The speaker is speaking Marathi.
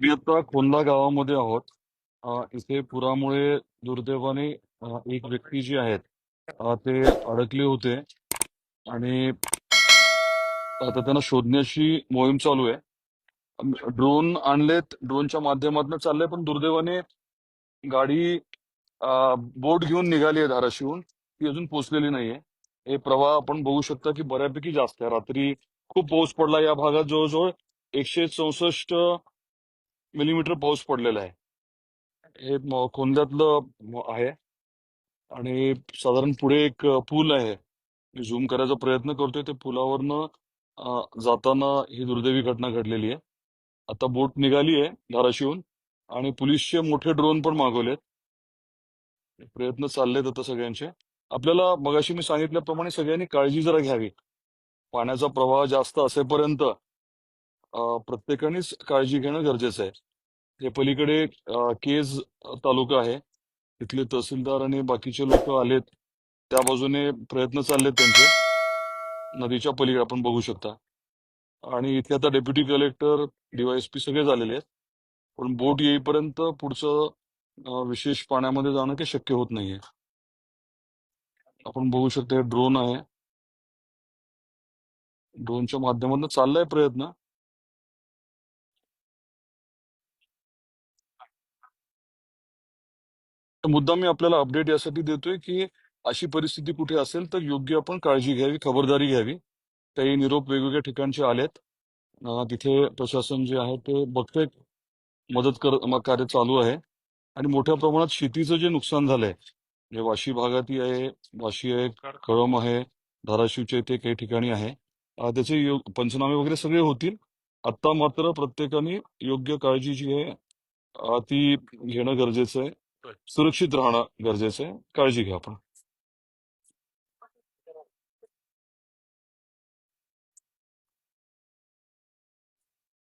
मी आता खोंदा गावामध्ये आहोत. इथे पुरामुळे दुर्दैवाने एक व्यक्ती जी आहेत ते अडकले होते आणि आता त्यांना शोधण्याची मोहीम चालू आहे. ड्रोन आणलेत, ड्रोनच्या माध्यमातून चाललंय, पण दुर्दैवाने गाडी बोट घेऊन निघाली आहे धाराशिवहून. ती अजून पोहोचलेली नाहीये. हे प्रवाह आपण बघू शकता की बऱ्यापैकी जास्त आहे. रात्री खूप पाऊस पडला या भागात. जवळजवळ 164 मिलीमीटर पाऊस पडलेला आहे. हे खोंद्यातलं आहे आणि साधारण पुढे एक पूल आहे. मी झूम करायचा प्रयत्न करतोय. ते पुलावरनं जाताना ही दुर्दैवी घटना घडलेली आहे. आता बोट निघाली आहे धाराशिवहून आणि पोलिसचे मोठे ड्रोन पण मागवलेत. प्रयत्न चाललेत आता सगळ्यांचे. आपल्याला मगाशी मी सांगितल्याप्रमाणे सगळ्यांनी काळजी जरा घ्यावी. पाण्याचा प्रवाह जास्त असेपर्यंत प्रत्येकानेच काळजी घेणं गरजेचं आहे. हे पलीकडे केज तालुका आहे. तिथले तहसीलदार आणि बाकीचे लोक आलेत. त्या बाजूने प्रयत्न चाललेत त्यांचे. नदीच्या पलीकडे आपण बघू शकता. आणि इथे आता डेप्युटी कलेक्टर, डीवायएसपी सगळे झालेले आहेत. पण बोट येईपर्यंत पुढचं विशेष पाण्यामध्ये जाणं काही शक्य होत नाहीये. आपण बघू शकता ड्रोन आहे. ड्रोनच्या माध्यमातून चाललाय प्रयत्न. मुद्दा मी आपल्याला अपडेट यासाठी देतोय की अशी परिस्थिती कुठे असेल तर योग्य आपण काळजी घ्यावी, खबरदारी घ्यावी. काही निरोप वेगवेगळ्या ठिकाणचे आलेत. तिथे प्रशासन जे आहे ते बघतंय, कार्य चालू आहे. आणि मोठ्या प्रमाणात शेतीचं जे नुकसान झालंय, म्हणजे वाशी भागातही आहे, वाशी आहे, कळंब आहे, धाराशिवच्या इथे काही ठिकाणी आहे. त्याचे पंचनामे वगैरे सगळे होतील. आता मात्र प्रत्येकाने योग्य काळजी जी आहे ती घेणं गरजेचं आहे. सुरक्षित राहणं गरजेचं आहे. काळजी घ्या आपण.